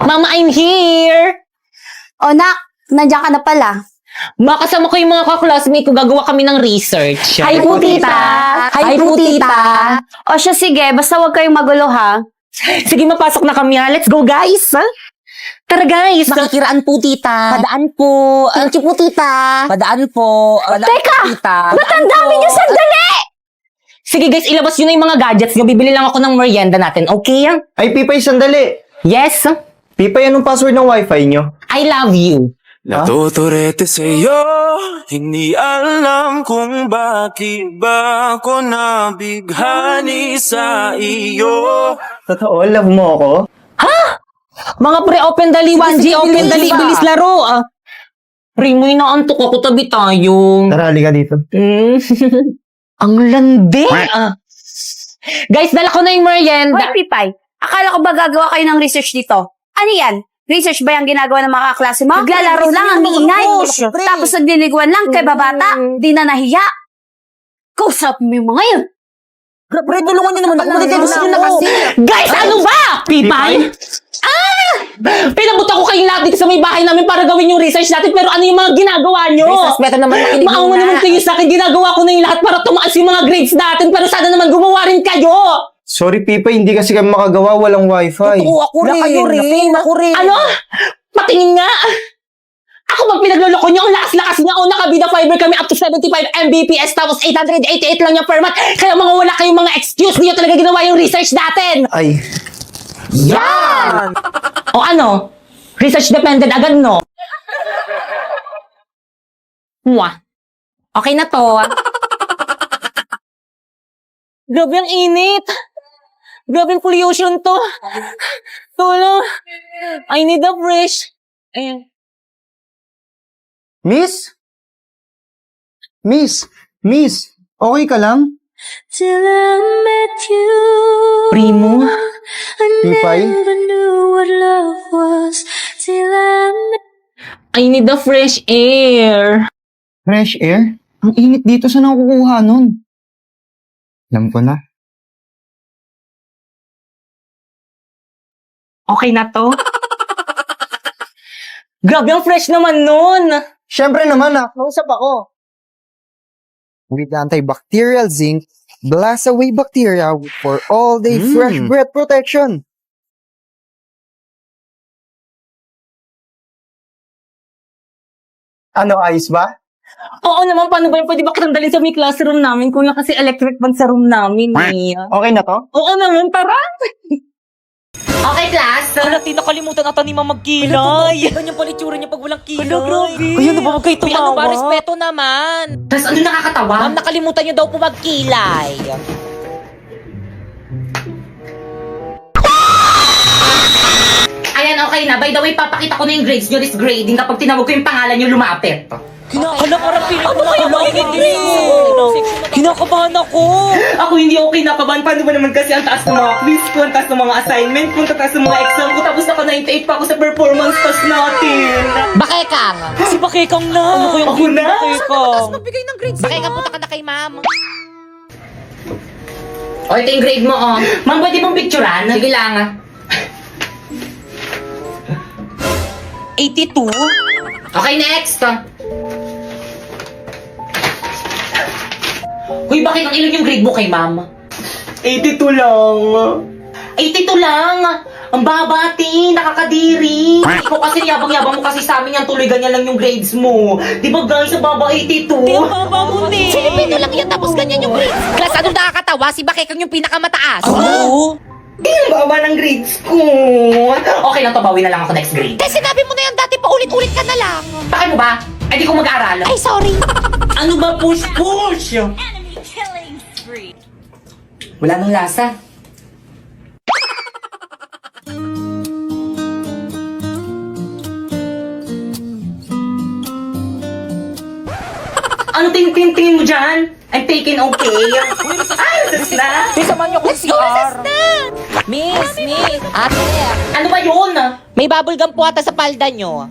Mama, I'm here! O nak, nandiyan ka na pala. Makasama ko yung mga kaklasmate ko, gagawa kami ng research. Hi po, tita! Hi po, tita! O siya, sige, basta huwag kayong magulo, ha? Sige, mapasok na kami ha. Let's go, guys! Tara, guys! Makikiraan po, tita. Padaan po. Thank you po, tita. Padaan po. Teka! Tita. Ba't ang dami niyo sandali? Sige, guys, ilabas nyo na yung mga gadgets nyo. Bibili lang ako ng merienda natin, okay? Ay, Pipay, sandali. Yes? Pipay, anong password ng wifi nyo? I love you. Natuturete sa'yo, hindi alam kung bakit ba ako nabighani sa iyo. Totoo, love mo ako? Mga pre-open dali, 1G, open dali, bilis ba? bilis laro. Rimoy na antok ako, tabi tayo. Tara, halika dito. Ang landi. Guys, dala ko na yung merienda. Hoy, Pipay, akala ko ba gagawa kayo ng research dito? Ano yan? Research ba yung ginagawa ng mga kaklase mo? Naglalaro lang, ang iingay. Tapos nagliliguan lang kay babata. Di na nahiya. Kausap mo yung mga yun. Pre, tulungan niyo naman ako. Gusto niyo na kasi. Guys, ano ba? Pipay? Pinabuta ko kayong lahat dito sa may bahay namin para gawin yung research natin, pero ano yung mga ginagawa nyo? Business better naman makinig Maawa na. naman kayo sa akin, ginagawa ko na yung lahat para tumaas yung mga grades natin, pero sana naman gumawa rin kayo! Sorry, Pipay, hindi kasi kami makagawa, walang wifi. Oo, ako rin. Ako rin. Ano? Patingin nga! Ako bang pinagloloko nyo? Ang lakas-lakas niya. O, nakabida fiber kami up to 75 Mbps, tapos 888 lang yung per month. Kaya mga wala kayong mga excuse, niyo talaga ginawa yung research natin! Ay, Yan! O ano? Research dependent agad, no? Mwah. Okay na to. Grabe ang init. Grabe ang pollution to. Tulong. I need a fresh. Ayan. Miss? Miss, okay ka lang? Till I met you, Primo. I Pipay? never knew what love was. Till I met I need a fresh air. Fresh air? Ang init dito, saan ako kukuha nun? Alam ko na. Okay na to? Grabe ang fresh naman nun. Siyempre naman kausap ako. With antibacterial zinc, blast away bacteria for all-day fresh breath protection. Ano, ayos ba? Oo naman, paano ba yun? Pwede ba kitang dalhin sa may classroom namin? Kuya, kasi electric fan sa room namin eh. Okay na to? Oo naman, tara! Okay, class. Alati, nakalimutan ata ni Mama magkilay. Ganyan pala itsura niya pag walang kilay. Ano, grabe. Kaya na ba huwag kayo May ano tumawa? ba, Respeto naman. Tapos ano nakakatawa? Ma'am, nakalimutan niyo daw po magkilay. Ayan, okay na. By the way, papakita ko na yung grades nyo this grading kapag tinawag ko yung pangalan nyo lumapit. Hala, parang piling ko na kailangan. Kinakabahan ako. Ako hindi okay nakaban. Paano ba naman kasi ang taas ng mga quiz ko, ang taas ng mga assignment ko, ang taas ng mga exam ko, tapos naka 98 pa ako sa performance test natin. Bakekang. Si Bakekang na. Ano ko yung Ako na? Bakekang? Magbigay ng grades. Bakekang, punta ka na kay Ma'am. O, ito yung grade mo, oh. Ma'am, pwede mong picturean? Sige lang, 82. Okay, next. Uy, bakit ang ilan yung grade mo kay ma'am? 82 lang. 82 lang! Ang babati, nakakadiri. Ikaw kasi yabang-yabang mo kasi sa amin yan, tuloy ganyan lang yung grades mo. Di ba guys, ang baba 82? Ang baba mo ni. Filipino lang yan, tapos ganyan yung grades. Class, anong nakakatawa? Si Bakekang yung pinakamataas. Oo. Di ang baba ng grades ko. Okay lang to, bawi na lang ako next grade. Eh, sinabi mo na yan dati, paulit-ulit ka na lang. Bakit mo ba? Ay, di ko mag-aaral. Ay, sorry. Ano ba push-push? Wala nang lasa. Ano tingin mo dyan? I'm taking okay. Ay, sus na. Let's go, recess na! Miss. Ate, Ano ba yun? may bubble gum po ata sa palda nyo.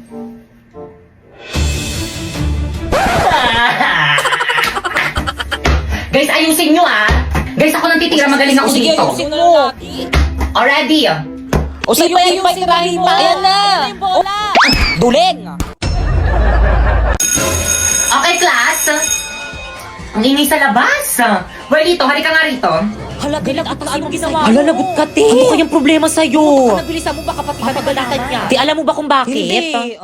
Guys, ayusin nyo ah. Guys, ako nang titira, magaling ako dito. mo. Already. O sa'yo yung sirahin mo. Ayan na. Duling. Okay, class. Ang ingay sa labas. Well, dito, halika nga rito. Hala, galag at ano ginawa mo? Hala, lagot ka, te. Ano kayang problema sa'yo? Nabilisan mo ba kapatid ka nagalitan niya? Di alam mo ba kung bakit? Hindi.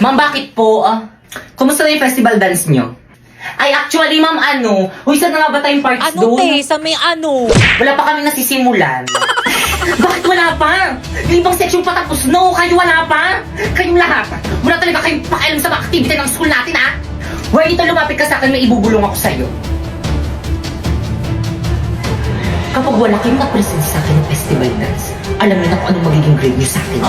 Ma'am, bakit po? Kumusta na yung festival dance nyo? Ay, actually, ma'am, Uy, saan na nga ba tayong parts Ano, doon? te? Sa may ano? Wala pa kami nasisimulan. Bakit wala pa? Yung ibang section pa tapos, no? Kayo wala pa? Kayong lahat. Wala talaga kayong pakialam sa mga activity ng school natin, ha? Well, dito lumapit ka sa akin, may ibubulong ako sa'yo. Kapag wala kayong mag-present sa akin ng festival dance, alam niyo na kung anong magiging grade niyo sa akin.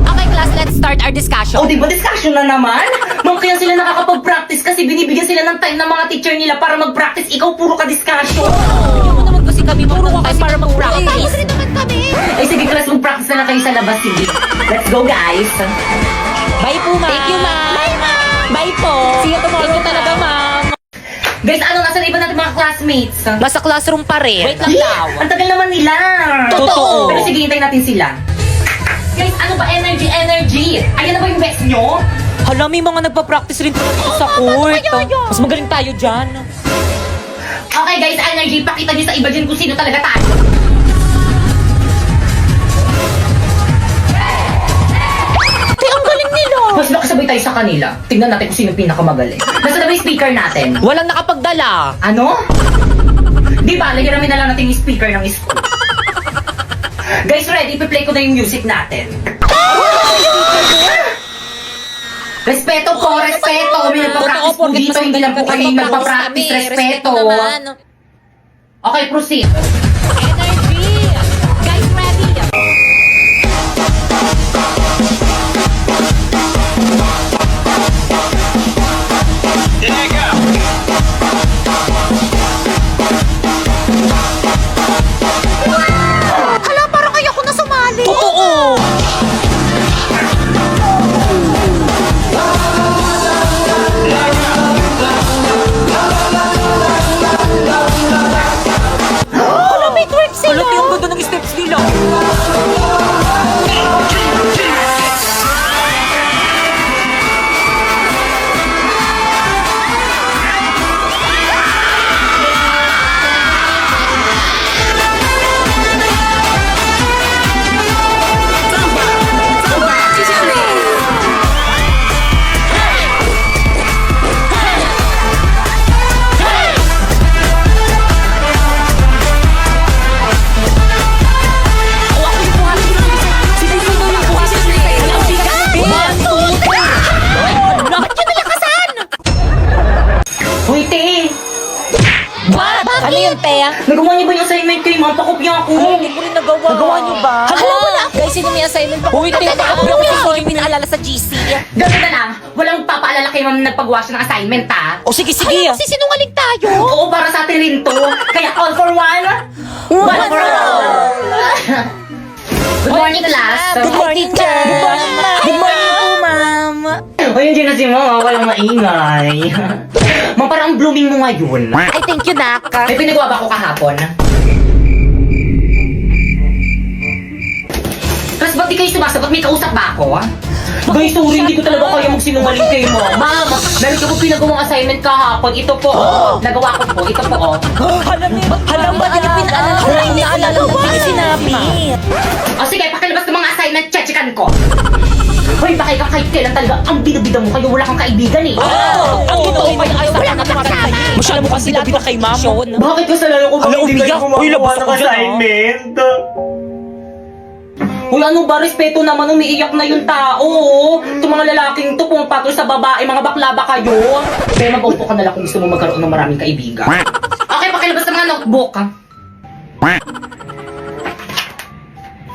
Okay, class, let's start our discussion. O, di ba discussion na naman? Ma'am, kaya sila nakakapag-practice kasi binibigyan sila ng time ng mga teacher nila para mag-practice. Ikaw, puro ka discussion. Hindi mo naman kasi kami puro ka kasi para mag-practice. Ay, sige, class, mag-practice na lang kayo sa labas. Sige. Let's go, guys. Bye po, ma'am. Thank you, ma'am. Bye, ma'am. Bye po. See you tomorrow. Thank you talaga, ma'am. Guys, nasa na iba natin mga classmates? Nasa classroom pa rin. Wait lang daw. Ang tagal naman nila. Totoo. Pero sige, hintayin natin sila. Guys, ano ba? Energy, energy. Ayan na ba yung best nyo? Hala, may mga nagpa-practice rin pala dito sa court. Mas magaling tayo dyan. Okay, guys, energy. Pakita nyo sa iba dyan kung sino talaga tayo. Te, ang galing nila. Mas nakasabay tayo sa kanila. Tingnan natin kung sino pinakamagaling. Nasa na ba yung speaker natin? Walang nakapagdala. Ano? Di ba, lahiramin na lang natin yung speaker ng school. Guys, ready? Ipi-play ko na yung music natin. Respeto po, respeto. May nagpa-practice po dito. Hindi lang po kayo yung nagpa-practice. Respeto. Okay, proceed. Energy. Guys, ready. Hala, parang ayoko na sumali. Totoo. Hala, may twerk sila. Hala, yung ganda ng steps nila. Hoy, te! Ano yun, Tea? Nagawa niyo ba yung assignment kayo? Mga pakopya ako. Hindi ko rin nagawa. Nagawa niyo ba? Hala, wala. Guys, sino may assignment pa? Uy, Tea, ako yung pinaalala sa GC. Ganun na lang. Walang papaalala kay ma'am na nagpagawa siya ng assignment, ha? O sige, sige. Hala, sinungaling tayo. Oo, para sa atin rin to. Kaya all for one, one for all. Good morning, class. Good morning, teacher. Good morning, ma'am. Good morning po, ma'am. O, yun dyan na si mama. Walang maingay. Ma'am, parang ang blooming mo ngayon. Ay, thank you, Nak. May pinagawa ba ako kahapon? Tapos ba't di kayo sumasagot? May kausap ba ako? Guys, sorry, hindi ko talaga kaya magsinungaling kayo, ma'am. Dahil ko po pinagawang assignment kahapon. Ito po, nagawa ko po. Ito po, Hala, ba niya pinaalala ko? Ay, naalala mo ba? Sinabi. O sige, pakilabas ng mga assignment, chechikan ko. Hoy, bakit ka kahit kailan talaga ang bida-bida mo kayo? Wala kang kaibigan eh. Ang totoo pa yung wala ka kasama. Masyala mo kasi bida kay ma'am. Bakit kasalanan ko ba Hala, hindi umiyak. kayo Uy, labas gumawa ng ako dyan, assignment? Uy, ano ba? Respeto naman, umiiyak na yung tao. Itong mga lalaking to, pumapatol sa babae, mga bakla ba kayo? Kaya mag-upo ka na lang kung gusto mo magkaroon ng maraming kaibigan. Okay, pakilabas ng mga notebook.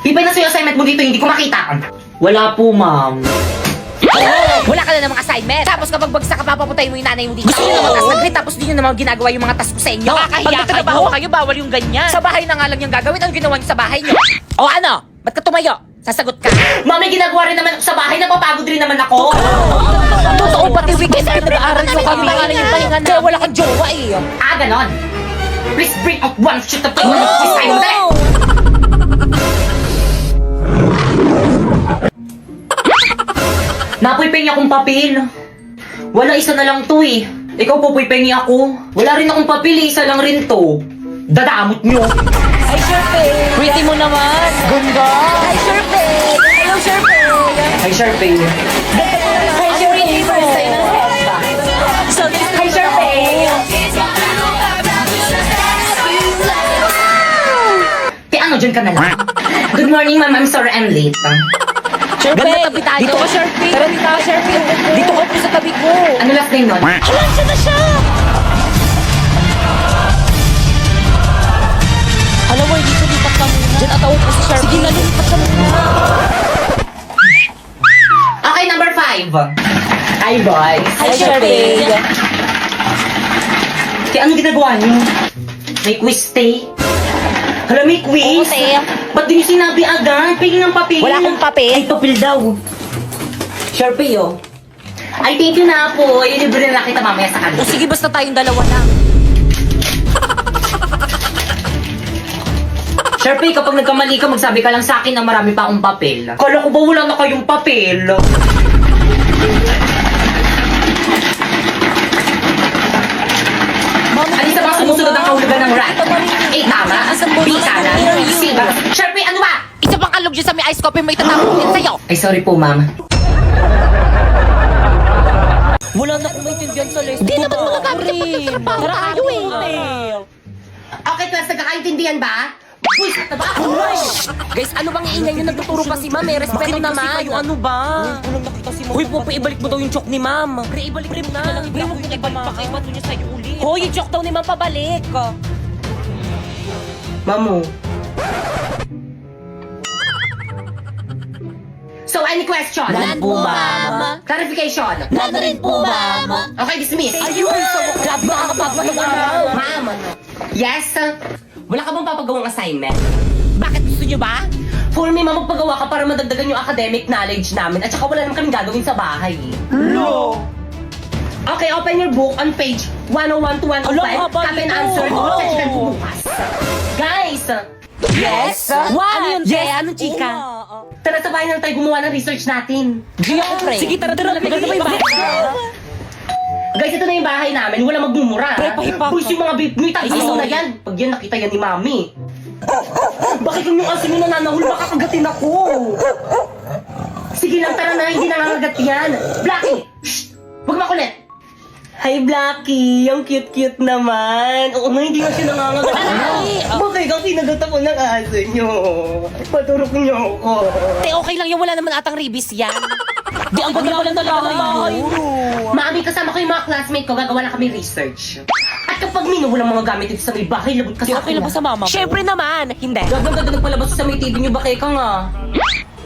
Ibay na sa'yo assignment mo dito, hindi ko makita. Wala po, ma'am. Wala ka na namang assignment. Tapos kapag bagsak ka, papapuntayin mo yung nanay mo dito. Gusto nyo naman task nag-grade, tapos di nyo naman ginagawa yung mga task ko sa inyo. Nakakahiya kayo. Pag nagtrabaho kayo, bawal yung ganyan. Sa bahay na nga lang yung gagawin. Ano ginawa nyo sa bahay nyo? O ano? Ba't ka tumayo? Sasagot ka. Ma'am, may ginagawa rin naman ako sa bahay, napapagod rin naman ako. Totoo, pati weekend pa nag-aaral nyo kami. Yung pahinga na. Kaya wala kang jowa eh. Ah, ganon. Please bring out one sheet of paper. Please, tayo mo Napoy pengi akong papel. Wala, isa na lang to eh. Ikaw po, pengi ako. Wala rin akong papel, isa lang rin to. Dadamot nyo. Ay, Sharpay! Pretty mo naman! Ganda! Hi, Sharpay! Hello, Sharpay! Hi, Sharpay. Hi, Sharpay! First time na Hi, Sharpay! Ano, dyan ka na lang. Good morning, ma'am. I'm sorry I'm late. Sharpay! Ganda tabi tayo. Dito ka, Sharpay! Tara, dito ka, Sharpay! Dito ka po sa tabi ko! Ano last name nun? Hala, siya na siya! Hala, boy, dito lipat ka muna. Diyan ataw po si Sharpay. Sige na, lipat ka muna. Okay, number 5. Hi, boys. Hi, Sharpay! Kaya anong ginagawa niyo? May quiz, te? Hala, may quiz? Oo, te. Ba't di niyo sinabi agad? Pagin ng papel. Wala akong papel. Ay, papel daw. Sharpay, oh. Ay, thank you na po. Ilibre na kita mamaya sa O kanila. sige, basta tayong dalawa lang. Sharpay, kapag nagkamali ka, magsabi ka lang sa akin na marami pa akong papel. Kala ko ba wala na kayong papel? Alin sa mga sumusunod ang kahulugan ng rat? A, tama. B, kanan. C, ba? Sharpay, ano ba? Isa pang kalog dyan sa may ice coffee, may tatapon din sa'yo. Ay, sorry po, ma'am. Wala na akong maintindihan sa lesson. Di naman magagamit yung pagkatrabaho tayo eh. Okay, class, nagkakaintindihan ba? Uy, sakta ba ako? Guys, ano bang iingay nyo? Nagtuturo pa si ma'am eh. Respeto naman. Kayo, ano ba? Uy, Popo, ibalik mo daw yung chok ni ma'am. Pre, ibalik mo na. Pre, huwag mo ibalik pa kayo. Ba't nyo sa'yo ulit? Hoy, yung chok daw ni ma'am pabalik. Mamu. So, any question? None po, ma'am. Clarification? None rin po, ma'am. Okay, dismiss. Ayun, so, grabe makakapagpapagawa. Ma'am, yes? Wala ka bang papagawang assignment? Bakit gusto nyo ba? For me, ma'am, magpagawa ka para madagdagan yung academic knowledge namin at saka wala naman kaming gagawin sa bahay. No! Okay, open your book on page 101 to 105. Ala, haba Copy and nito. answer. Oh. Check po bukas. Guys! Yes? What? Ano yun, Yes, Anong chika? Tara, sabayan na tayo gumawa ng research natin. Di ako, pre. Sige, tara. Maganda ba yung bahay? Guys, ito na yung bahay namin. Wala magmumura. Pre, pahipa. Boys, yung mga beef meat, Ay, isaw na sorry. yan. Pag yan, nakita yan ni Mami. Bakit yung asin yung nananahul? Baka kagatin ako. Sige lang, tara na. Hindi nangangagat yan. Blackie! Shh! Huwag makulit. Hi, Blackie. Ang cute-cute naman. Oo nga, hindi na siya nangangagat. Ay! Bakit ikaw kinagat ako ng aso nyo? Paturok nyo ako. Te, okay lang yan. Wala naman atang ribis yan. Di, ang ganda pala talaga ng bahay mo. Mami, kasama ko yung mga classmate ko, gagawa na kami research. At kapag walang mga gamit dito sa may bahay, labot ka Di, sa okay akin. lang ba sa mama mo? Siyempre naman. Hindi. Gaganda nagpalabas sa may TV nyo, bakit ka nga?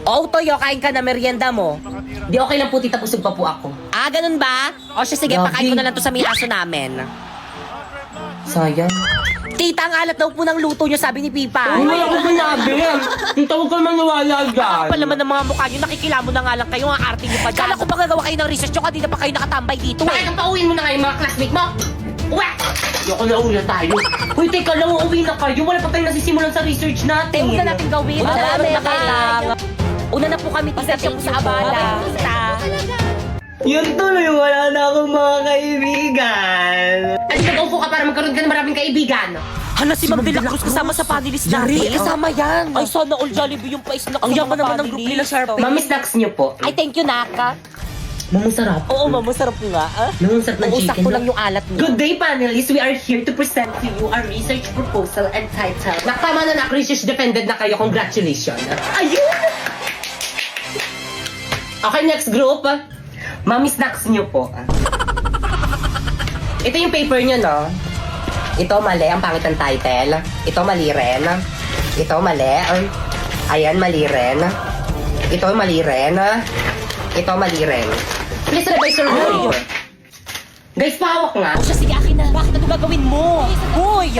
Oh, Toyo, kain ka na merienda mo. Di okay lang po, tita, pusog pa po ako. Ah, ganun ba? O siya, sige, Grabe. pakain ko na lang to sa may aso namin. Sayang. Tita, ang alat daw po ng luto nyo, sabi ni Pipa. Wala ko sinabi. Tita, huwag ka maniwala dyan. Kapal naman ng mga mukha nyo, nakikilamo na nga lang kayo, ang arte nyo pa dyan. Kala ko ba gagawa kayo ng research nyo, kanina pa kayo nakatambay dito Bakit eh. ang pauwiin mo na nga yung mga classmate mo? Uwe! Yoko na uwi na tayo. Uy, teka lang, uuwi na kayo. Wala pa tayong nasisimulan sa research natin. Huwag na natin gawin. Madami Marami ka lang. Una na po kami, tita, siya po sa abala. Tita. Yun tuloy, wala na akong mga kaibigan. Ay, mag-upo ka para magkaroon ka ng maraming kaibigan. Hala, si Ma'am De La Cruz kasama sa panelist natin. Kasama yan. Ay, sana all Jollibee yung pa-snack. Ang yaman naman ng group nila, Sharpay. Mami, snacks niyo po. Ay, thank you, Naka. Mami, sarap. Oo, Ma'am, masarap nga. Mami, sarap ng Uusap chicken. ko lang yung alat mo. Good day, panelists. We are here to present to you our research proposal entitled Nakama na research defended na kayo. Congratulations. Ayun! Okay, next group. Mami, snacks niyo po. Ito yung paper niyo, no? Ito mali, ang pangit ng title. Ito mali rin. Ito mali. Ayan, mali rin. Ito mali rin. Ito mali rin. Please revise your work. Guys, pahawak nga. O siya, sige, akin na. Bakit ano gagawin mo? Hoy!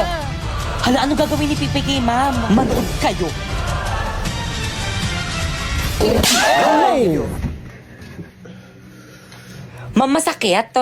Hala, ano gagawin ni Pipi kay Ma'am? Manood kayo. Ma'am, masakit?